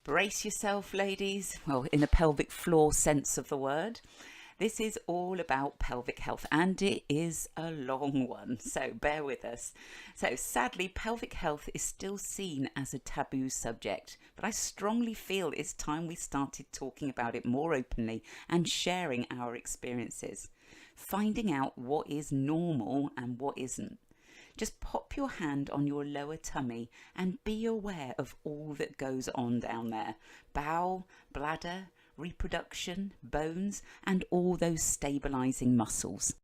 Brace yourself, ladies. Well, in the pelvic floor sense of the word. This is all about pelvic health, and it is a long one, so bear with us. So sadly, pelvic health is still seen as a taboo subject, but I strongly feel it's time we started talking about it more openly and sharing our experiences, finding out what is normal and what isn't. Just pop your hand on your lower tummy and be aware of all that goes on down there. Bowel, bladder, reproduction, bones, and all those stabilizing muscles.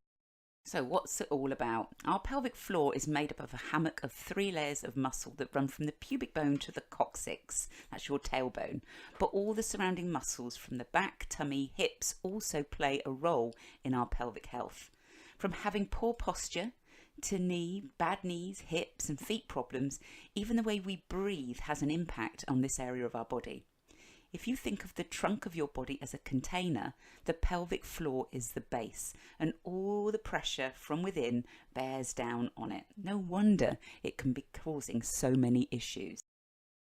So what's it all about? Our pelvic floor is made up of a hammock of 3 layers of muscle that run from the pubic bone to the coccyx, that's your tailbone. But all the surrounding muscles from the back, tummy, hips also play a role in our pelvic health. From having poor posture, to bad knees, hips and feet problems, even the way we breathe has an impact on this area of our body. If you think of the trunk of your body as a container, the pelvic floor is the base, and all the pressure from within bears down on it. No wonder it can be causing so many issues.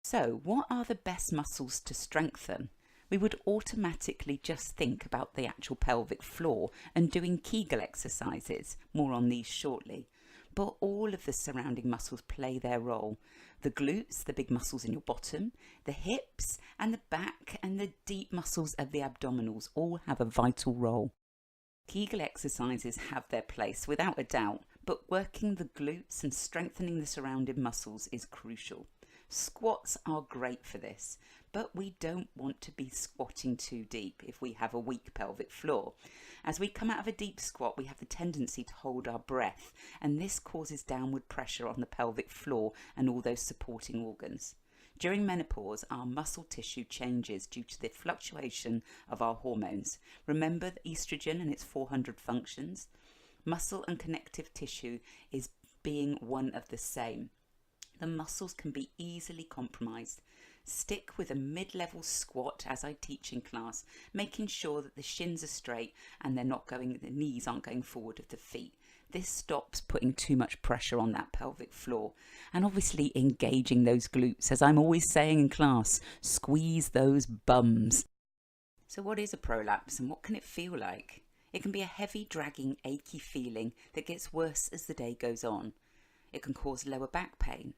So, what are the best muscles to strengthen? We would automatically just think about the actual pelvic floor and doing Kegel exercises, more on these shortly. But all of the surrounding muscles play their role. The glutes, the big muscles in your bottom, the hips and the back and the deep muscles of the abdominals all have a vital role. Kegel exercises have their place without a doubt, but working the glutes and strengthening the surrounding muscles is crucial. Squats are great for this, but we don't want to be squatting too deep if we have a weak pelvic floor. As we come out of a deep squat, we have the tendency to hold our breath, and this causes downward pressure on the pelvic floor and all those supporting organs. During menopause, our muscle tissue changes due to the fluctuation of our hormones. Remember the estrogen and its 400 functions? Muscle and connective tissue is being one of the same. The muscles can be easily compromised. Stick with a mid-level squat as I teach in class, making sure that the shins are straight and the knees aren't going forward of the feet. This stops putting too much pressure on that pelvic floor. And obviously engaging those glutes. As I'm always saying in class, squeeze those bums. So what is a prolapse and what can it feel like? It can be a heavy, dragging, achy feeling that gets worse as the day goes on. It can cause lower back pain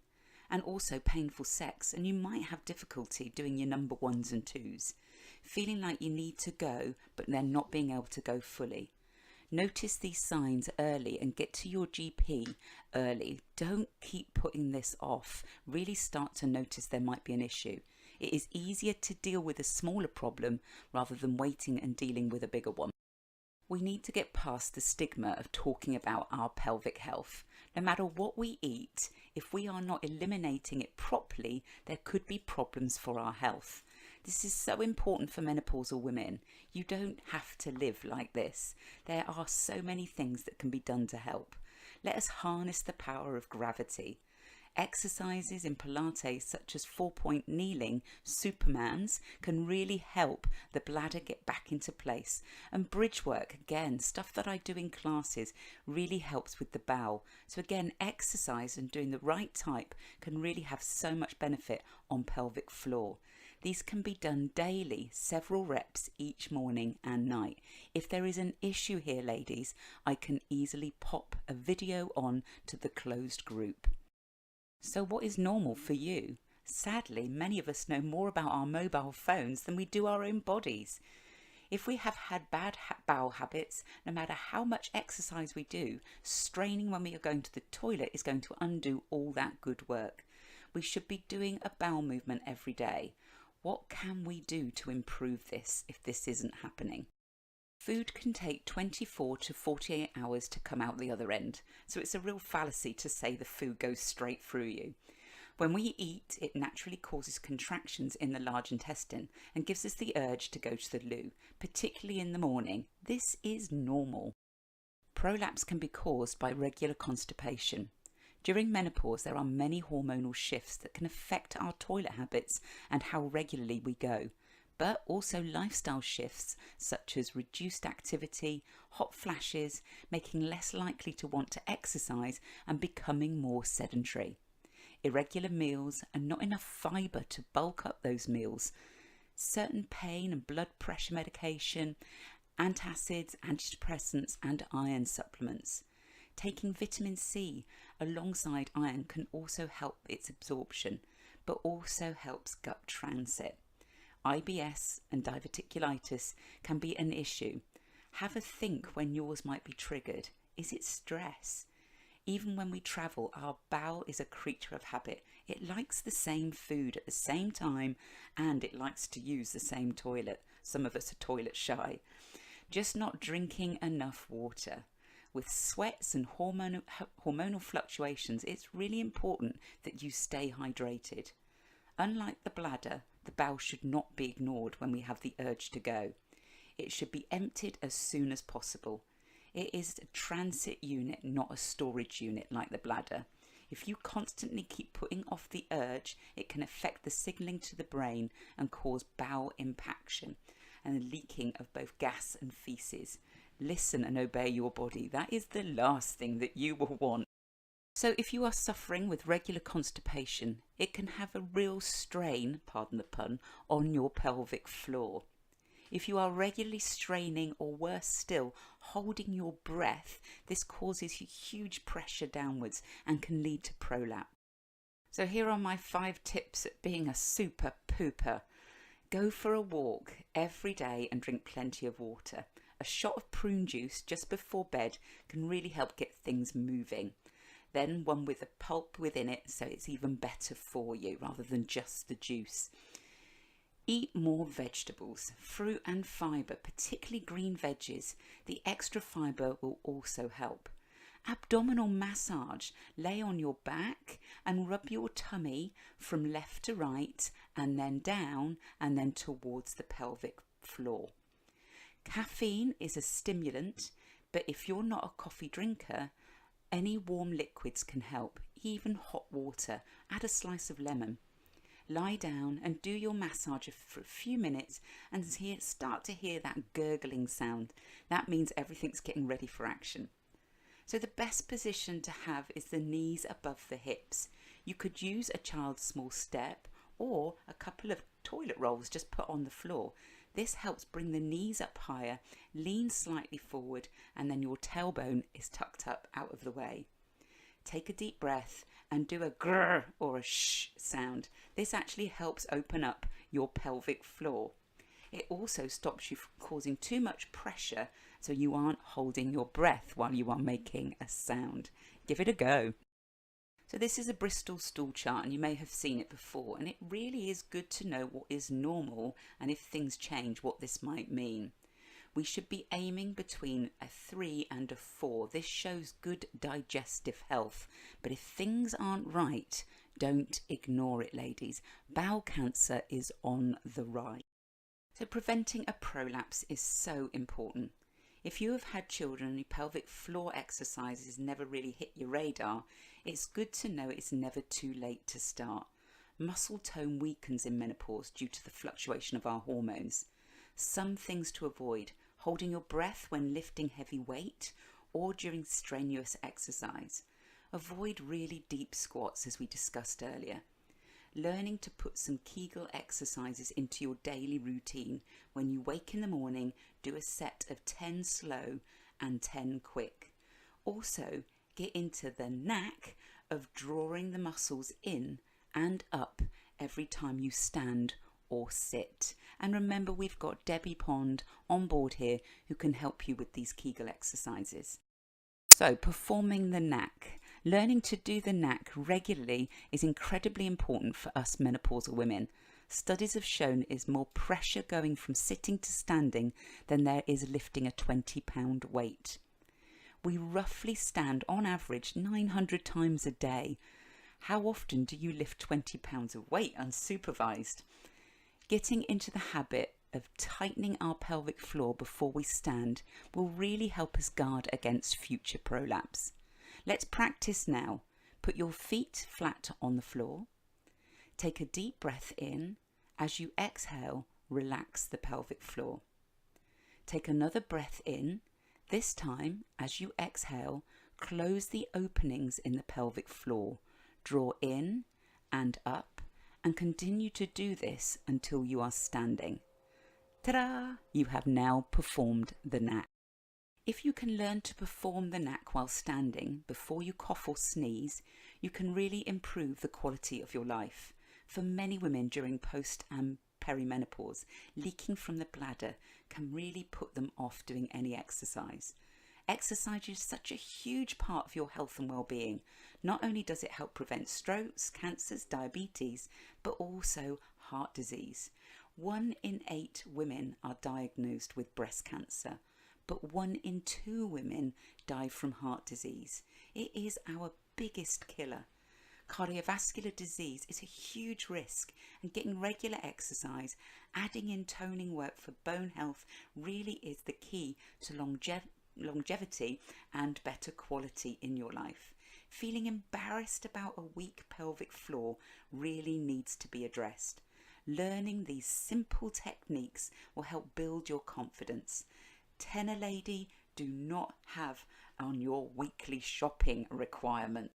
and also painful sex, and you might have difficulty doing your number 1s and 2s, feeling like you need to go but then not being able to go fully. Notice these signs early and get to your GP early. Don't keep putting this off. Really start to notice there might be an issue. It is easier to deal with a smaller problem rather than waiting and dealing with a bigger one. We need to get past the stigma of talking about our pelvic health. No matter what we eat, if we are not eliminating it properly, there could be problems for our health. This is so important for menopausal women. You don't have to live like this. There are so many things that can be done to help. Let us harness the power of gravity. Exercises in Pilates such as 4-point kneeling, Supermans, can really help the bladder get back into place. And bridge work, again, stuff that I do in classes, really helps with the bowel. So again, exercise and doing the right type can really have so much benefit on pelvic floor. These can be done daily, several reps each morning and night. If there is an issue here, ladies, I can easily pop a video on to the closed group. So what is normal for you? Sadly, many of us know more about our mobile phones than we do our own bodies. If we have had bad bowel habits, no matter how much exercise we do, straining when we are going to the toilet is going to undo all that good work. We should be doing a bowel movement every day. What can we do to improve this if this isn't happening? Food can take 24 to 48 hours to come out the other end, so it's a real fallacy to say the food goes straight through you. When we eat, it naturally causes contractions in the large intestine and gives us the urge to go to the loo, particularly in the morning. This is normal. Prolapse can be caused by regular constipation. During menopause, there are many hormonal shifts that can affect our toilet habits and how regularly we go. But also lifestyle shifts such as reduced activity, hot flashes, making less likely to want to exercise and becoming more sedentary. irregular meals, and not enough fibre to bulk up those meals. Certain pain and blood pressure medication, antacids, antidepressants, and iron supplements. Taking vitamin C alongside iron can also help its absorption, but also helps gut transit. IBS and diverticulitis can be an issue. Have a think when yours might be triggered. Is it stress? Even when we travel, our bowel is a creature of habit. It likes the same food at the same time, and it likes to use the same toilet. Some of us are toilet shy. Just not drinking enough water. With sweats and hormonal fluctuations, it's really important that you stay hydrated. Unlike the bladder, the bowel should not be ignored when we have the urge to go. It should be emptied as soon as possible. It is a transit unit, not a storage unit like the bladder. If you constantly keep putting off the urge, it can affect the signalling to the brain and cause bowel impaction and the leaking of both gas and feces. Listen and obey your body. That is the last thing that you will want. So if you are suffering with regular constipation, it can have a real strain, pardon the pun, on your pelvic floor. If you are regularly straining, or worse still, holding your breath, this causes huge pressure downwards and can lead to prolapse. So here are my 5 tips at being a super pooper. Go for a walk every day and drink plenty of water. A shot of prune juice just before bed can really help get things moving. Then one with a pulp within it, so it's even better for you rather than just the juice. Eat more vegetables, fruit and fibre, particularly green veggies. The extra fibre will also help. Abdominal massage. Lay on your back and rub your tummy from left to right and then down and then towards the pelvic floor. Caffeine is a stimulant, but if you're not a coffee drinker, any warm liquids can help, even hot water. Add a slice of lemon. Lie down and do your massage for a few minutes and start to hear that gurgling sound. That means everything's getting ready for action. So the best position to have is the knees above the hips. You could use a child's small step or a couple of toilet rolls just put on the floor. This helps bring the knees up higher, lean slightly forward, and then your tailbone is tucked up out of the way. Take a deep breath and do a grrr or a shh sound. This actually helps open up your pelvic floor. It also stops you from causing too much pressure, so you aren't holding your breath while you are making a sound. Give it a go. So this is a Bristol stool chart, and you may have seen it before, and it really is good to know what is normal and if things change, what this might mean. We should be aiming between a 3 and a 4. This shows good digestive health. But if things aren't right, don't ignore it, ladies. Bowel cancer is on the rise. So preventing a prolapse is so important. If you have had children and your pelvic floor exercises never really hit your radar, it's good to know it's never too late to start. Muscle tone weakens in menopause due to the fluctuation of our hormones. Some things to avoid: holding your breath when lifting heavy weight or during strenuous exercise. Avoid really deep squats, as we discussed earlier. Learning to put some Kegel exercises into your daily routine. When you wake in the morning, do a set of 10 slow and 10 quick. Also, get into the knack of drawing the muscles in and up every time you stand or sit. And remember, we've got Debbie Pond on board here who can help you with these Kegel exercises. So, performing the knack. Learning to do the knack regularly is incredibly important for us menopausal women. Studies have shown is more pressure going from sitting to standing than there is lifting a 20-pound weight. We roughly stand on average 900 times a day. How often do you lift 20 pounds of weight unsupervised? Getting into the habit of tightening our pelvic floor before we stand will really help us guard against future prolapse. Let's practice now. Put your feet flat on the floor. Take a deep breath in. As you exhale, relax the pelvic floor. Take another breath in. This time, as you exhale, close the openings in the pelvic floor. Draw in and up, and continue to do this until you are standing. Ta-da! You have now performed the knack. If you can learn to perform the knack while standing before you cough or sneeze, you can really improve the quality of your life. For many women during post and perimenopause, leaking from the bladder can really put them off doing any exercise. Exercise is such a huge part of your health and well-being. Not only does it help prevent strokes, cancers, diabetes, but also heart disease. 1 in 8 women are diagnosed with breast cancer, but 1 in 2 women die from heart disease. It is our biggest killer. Cardiovascular disease is a huge risk, and getting regular exercise, adding in toning work for bone health really is the key to longevity and better quality in your life. Feeling embarrassed about a weak pelvic floor really needs to be addressed. Learning these simple techniques will help build your confidence. Tenor lady, do not have on your weekly shopping requirement.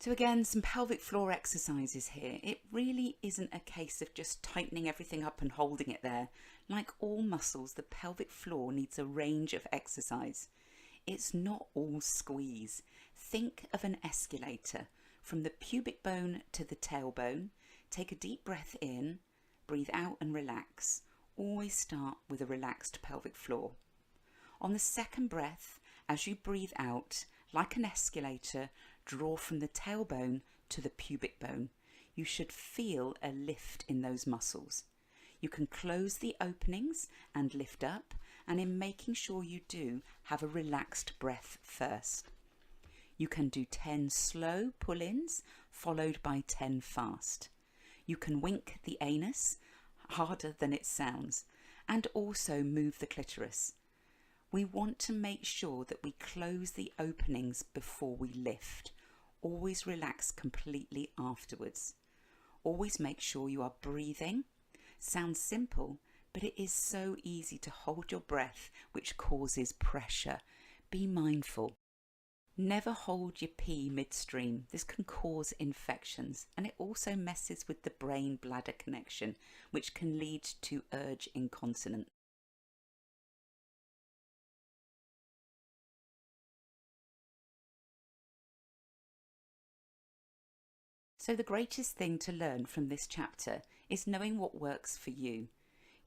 So again, some pelvic floor exercises here. It really isn't a case of just tightening everything up and holding it there. Like all muscles, the pelvic floor needs a range of exercise. It's not all squeeze. Think of an escalator. From the pubic bone to the tailbone, take a deep breath in, breathe out and relax. Always start with a relaxed pelvic floor. On the second breath, as you breathe out, like an escalator, draw from the tailbone to the pubic bone. You should feel a lift in those muscles. You can close the openings and lift up, and in making sure you do, have a relaxed breath first. You can do 10 slow pull-ins followed by 10 fast. You can wink the anus, harder than it sounds, and also move the clitoris. We want to make sure that we close the openings before we lift. Always relax completely afterwards. Always make sure you are breathing. Sounds simple, but it is so easy to hold your breath, which causes pressure. Be mindful. Never hold your pee midstream. This can cause infections, and it also messes with the brain-bladder connection, which can lead to urge incontinence. So the greatest thing to learn from this chapter is knowing what works for you.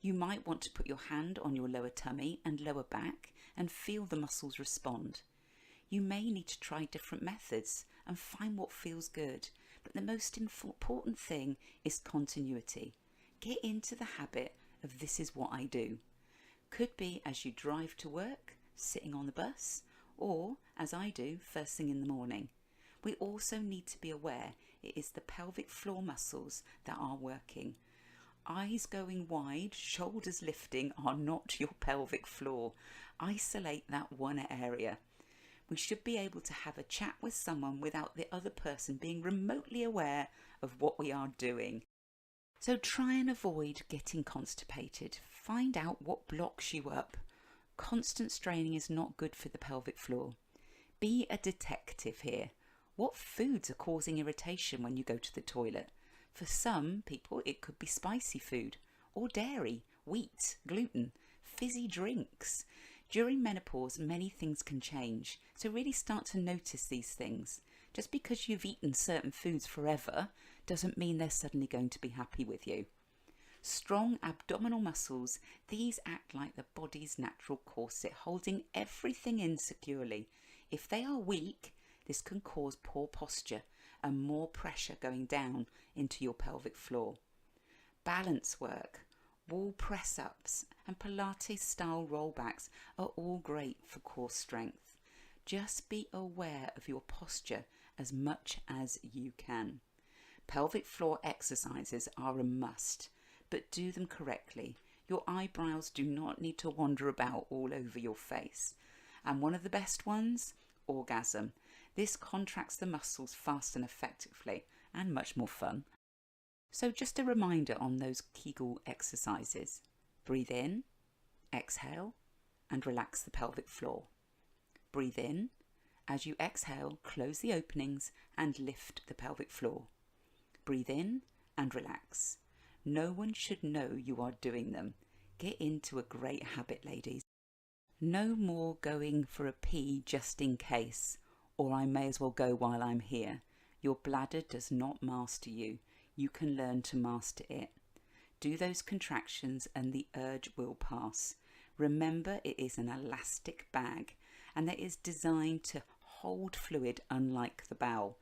You might want to put your hand on your lower tummy and lower back and feel the muscles respond. You may need to try different methods and find what feels good, but the most important thing is continuity. Get into the habit of this is what I do. Could be as you drive to work, sitting on the bus, or as I do first thing in the morning. We also need to be aware it is the pelvic floor muscles that are working. Eyes going wide, shoulders lifting are not your pelvic floor. Isolate that one area. We should be able to have a chat with someone without the other person being remotely aware of what we are doing. So try and avoid getting constipated. Find out what blocks you up. Constant straining is not good for the pelvic floor. Be a detective here. What foods are causing irritation when you go to the toilet? For some people, it could be spicy food, or dairy, wheat, gluten, fizzy drinks. During menopause, many things can change, so really start to notice these things. Just because you've eaten certain foods forever doesn't mean they're suddenly going to be happy with you. Strong abdominal muscles, these act like the body's natural corset, holding everything in securely. If they are weak, this can cause poor posture and more pressure going down into your pelvic floor. Balance work, wall press-ups and Pilates style rollbacks are all great for core strength. Just be aware of your posture as much as you can. Pelvic floor exercises are a must, but do them correctly. Your eyebrows do not need to wander about all over your face. And one of the best ones, orgasm. This contracts the muscles fast and effectively, and much more fun. So just a reminder on those Kegel exercises. Breathe in, exhale, and relax the pelvic floor. Breathe in. As you exhale, close the openings and lift the pelvic floor. Breathe in and relax. No one should know you are doing them. Get into a great habit, ladies. No more going for a pee just in case, or I may as well go while I'm here. Your bladder does not master you. You can learn to master it. Do those contractions and the urge will pass. Remember, it is an elastic bag and that is designed to hold fluid, unlike the bowel.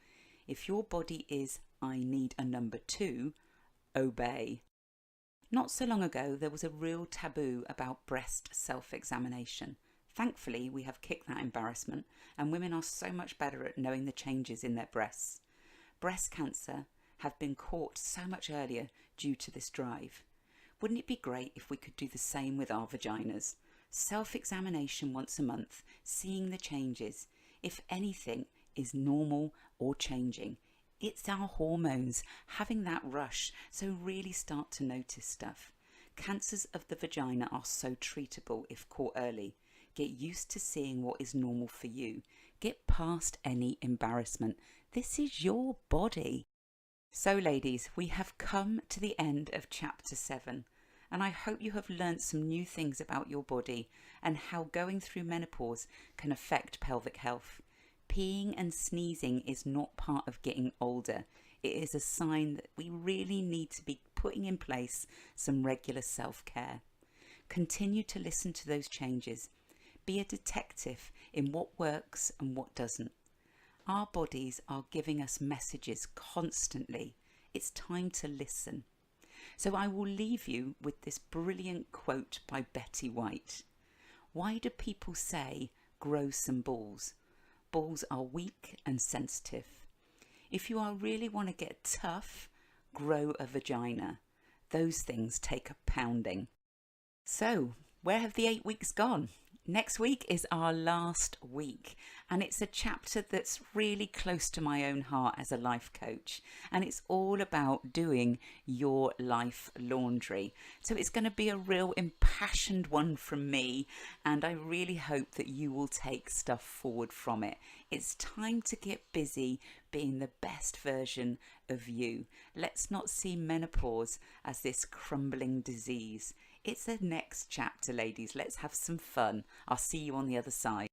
If your body is, I need a number 2, obey. Not so long ago, there was a real taboo about breast self-examination. Thankfully, we have kicked that embarrassment and women are so much better at knowing the changes in their breasts. Breast cancer have been caught so much earlier due to this drive. Wouldn't it be great if we could do the same with our vaginas? Self-examination once a month, seeing the changes, if anything is normal or changing. It's our hormones having that rush, so really start to notice stuff. Cancers of the vagina are so treatable if caught early. Get used to seeing what is normal for you. Get past any embarrassment. This is your body. So ladies, we have come to the end of chapter 7 and I hope you have learnt some new things about your body and how going through menopause can affect pelvic health. Peeing and sneezing is not part of getting older. It is a sign that we really need to be putting in place some regular self-care. Continue to listen to those changes. Be a detective in what works and what doesn't. Our bodies are giving us messages constantly. It's time to listen. So I will leave you with this brilliant quote by Betty White. Why do people say, grow some balls? Balls are weak and sensitive. If you really want to get tough, grow a vagina. Those things take a pounding. So, where have the 8 weeks gone? Next week is our last week and it's a chapter that's really close to my own heart as a life coach, and it's all about doing your life laundry. So it's going to be a real impassioned one from me and I really hope that you will take stuff forward from it. It's time to get busy being the best version of you. Let's not see menopause as this crumbling disease. It's the next chapter, ladies. Let's have some fun. I'll see you on the other side.